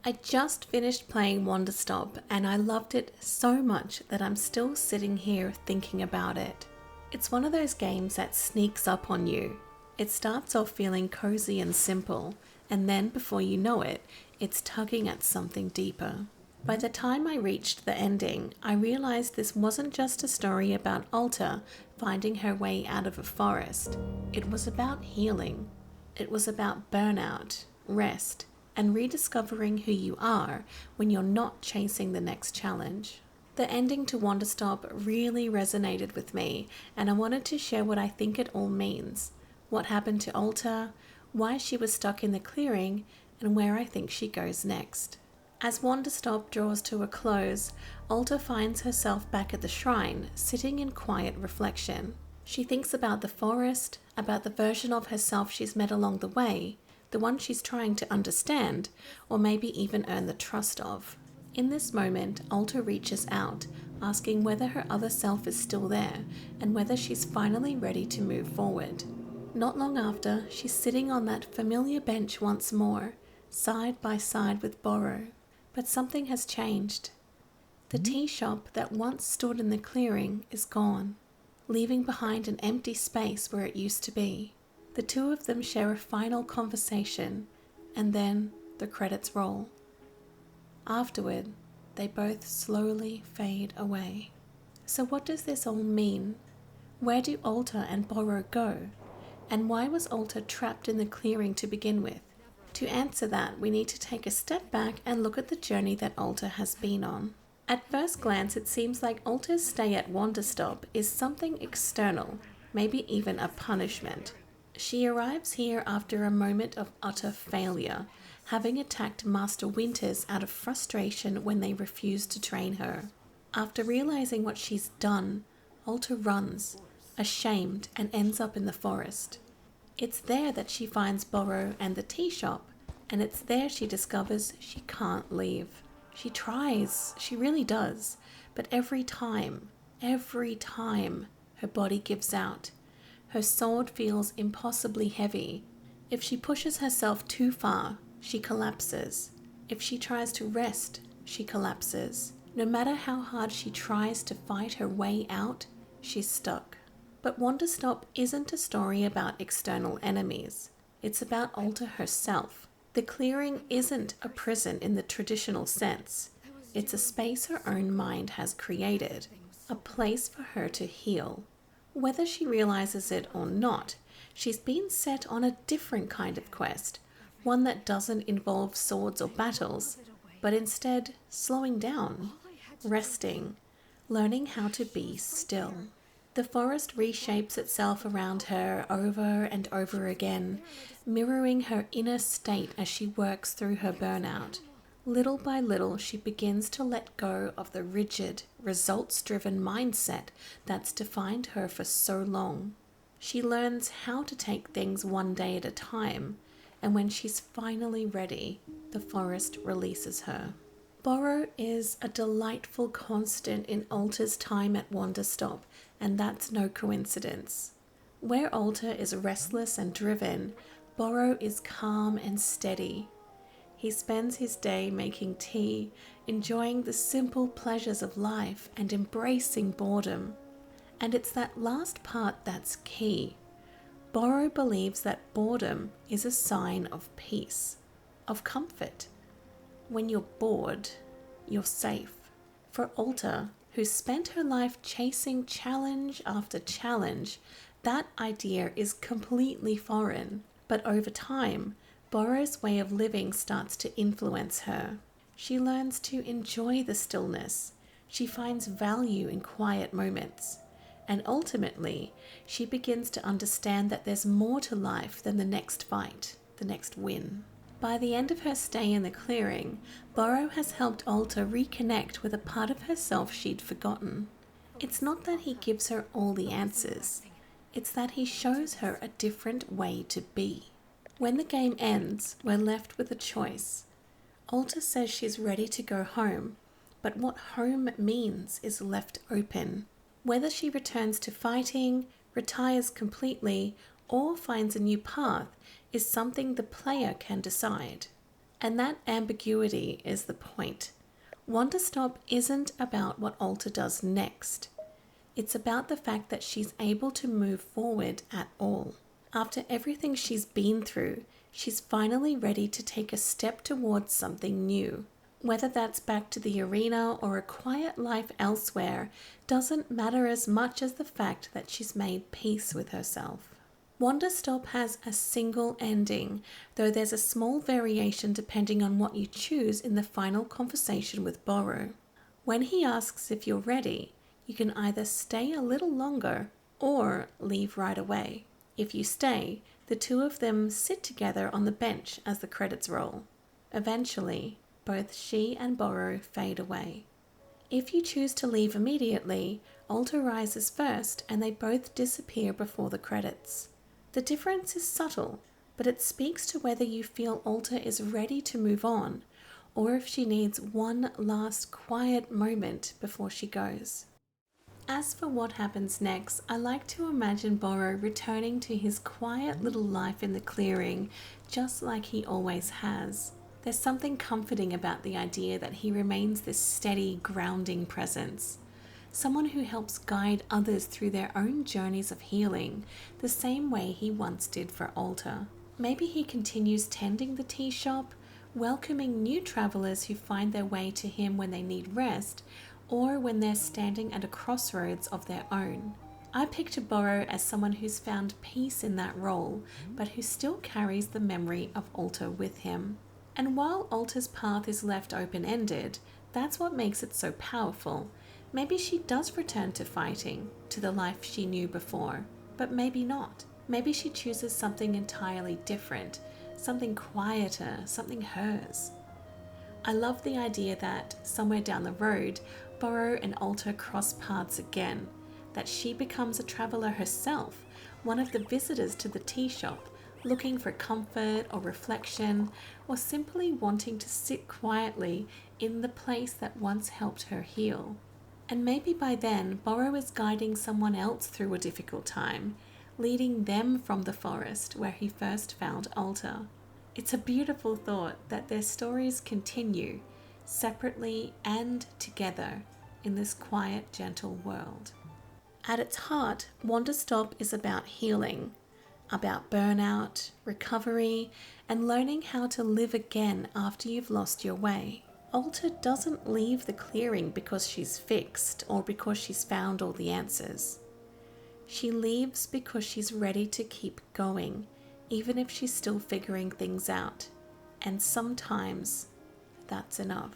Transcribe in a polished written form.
I just finished playing Wanderstop and I loved it so much that I'm still sitting here thinking about it. It's one of those games that sneaks up on you. It starts off feeling cozy and simple, and then before you know it, it's tugging at something deeper. By the time I reached the ending, I realized this wasn't just a story about Alta finding her way out of a forest. It was about healing. It was about burnout, rest, and rediscovering who you are when you're not chasing the next challenge. The ending to Wanderstop really resonated with me, and I wanted to share what I think it all means, what happened to Alta, why she was stuck in the clearing, and where I think she goes next. As Wanderstop draws to a close, Alta finds herself back at the shrine, sitting in quiet reflection. She thinks about the forest, about the version of herself she's met along the way, the one she's trying to understand, or maybe even earn the trust of. In this moment, Alta reaches out, asking whether her other self is still there, and whether she's finally ready to move forward. Not long after, she's sitting on that familiar bench once more, side by side with Boro. But something has changed. The tea shop that once stood in the clearing is gone, leaving behind an empty space where it used to be. The two of them share a final conversation, and then the credits roll. Afterward, they both slowly fade away. So what does this all mean? Where do Alta and Boro go? And why was Alta trapped in the clearing to begin with? To answer that, we need to take a step back and look at the journey that Alta has been on. At first glance, it seems like Alta's stay at Wanderstop is something external, maybe even a punishment. She arrives here after a moment of utter failure, having attacked Master Winters out of frustration when they refused to train her. After realizing what she's done, Alta runs, ashamed, and ends up in the forest. It's there that she finds Boro and the tea shop, and it's there she discovers she can't leave. She tries, she really does, but every time, her body gives out. Her sword feels impossibly heavy. If she pushes herself too far, she collapses. If she tries to rest, she collapses. No matter how hard she tries to fight her way out, she's stuck. But Wanderstop isn't a story about external enemies. It's about Alta herself. The clearing isn't a prison in the traditional sense. It's a space her own mind has created, a place for her to heal. Whether she realizes it or not, she's been set on a different kind of quest, one that doesn't involve swords or battles, but instead slowing down, resting, learning how to be still. The forest reshapes itself around her over and over again, mirroring her inner state as she works through her burnout. Little by little, she begins to let go of the rigid, results-driven mindset that's defined her for so long. She learns how to take things one day at a time, and when she's finally ready, the forest releases her. Boro is a delightful constant in Alta's time at Wanderstop, and that's no coincidence. Where Alta is restless and driven, Boro is calm and steady. He spends his day making tea, enjoying the simple pleasures of life and embracing boredom. And it's that last part that's key. Boro believes that boredom is a sign of peace, of comfort. When you're bored, you're safe. For Alta, who spent her life chasing challenge after challenge, that idea is completely foreign. But over time, Boro's way of living starts to influence her. She learns to enjoy the stillness. She finds value in quiet moments. And ultimately, she begins to understand that there's more to life than the next fight, the next win. By the end of her stay in the clearing, Boro has helped Alta reconnect with a part of herself she'd forgotten. It's not that he gives her all the answers. It's that he shows her a different way to be. When the game ends, we're left with a choice. Alta says she's ready to go home, but what home means is left open. Whether she returns to fighting, retires completely, or finds a new path is something the player can decide. And that ambiguity is the point. Wanderstop isn't about what Alta does next. It's about the fact that she's able to move forward at all. After everything she's been through, she's finally ready to take a step towards something new. Whether that's back to the arena or a quiet life elsewhere doesn't matter as much as the fact that she's made peace with herself. Wanderstop has a single ending, though there's a small variation depending on what you choose in the final conversation with Boro. When he asks if you're ready, you can either stay a little longer or leave right away. If you stay, the two of them sit together on the bench as the credits roll. Eventually, both she and Boro fade away. If you choose to leave immediately, Alta rises first and they both disappear before the credits. The difference is subtle, but it speaks to whether you feel Alta is ready to move on, or if she needs one last quiet moment before she goes. As for what happens next, I like to imagine Boro returning to his quiet little life in the clearing, just like he always has. There's something comforting about the idea that he remains this steady, grounding presence. Someone who helps guide others through their own journeys of healing, the same way he once did for Alta. Maybe he continues tending the tea shop, welcoming new travelers who find their way to him when they need rest, or when they're standing at a crossroads of their own. I picture Boro as someone who's found peace in that role, but who still carries the memory of Alta with him. And while Alta's path is left open-ended, that's what makes it so powerful. Maybe she does return to fighting, to the life she knew before, but maybe not. Maybe she chooses something entirely different, something quieter, something hers. I love the idea that, somewhere down the road, Boro and Alta cross paths again, that she becomes a traveller herself, one of the visitors to the tea shop, looking for comfort or reflection, or simply wanting to sit quietly in the place that once helped her heal. And maybe by then, Boro is guiding someone else through a difficult time, leading them from the forest where he first found Alta. It's a beautiful thought that their stories continue, separately and together, in this quiet, gentle world. At its heart, Wanderstop is about healing, about burnout, recovery, and learning how to live again after you've lost your way. Alta doesn't leave the clearing because she's fixed or because she's found all the answers. She leaves because she's ready to keep going, even if she's still figuring things out. And sometimes that's enough.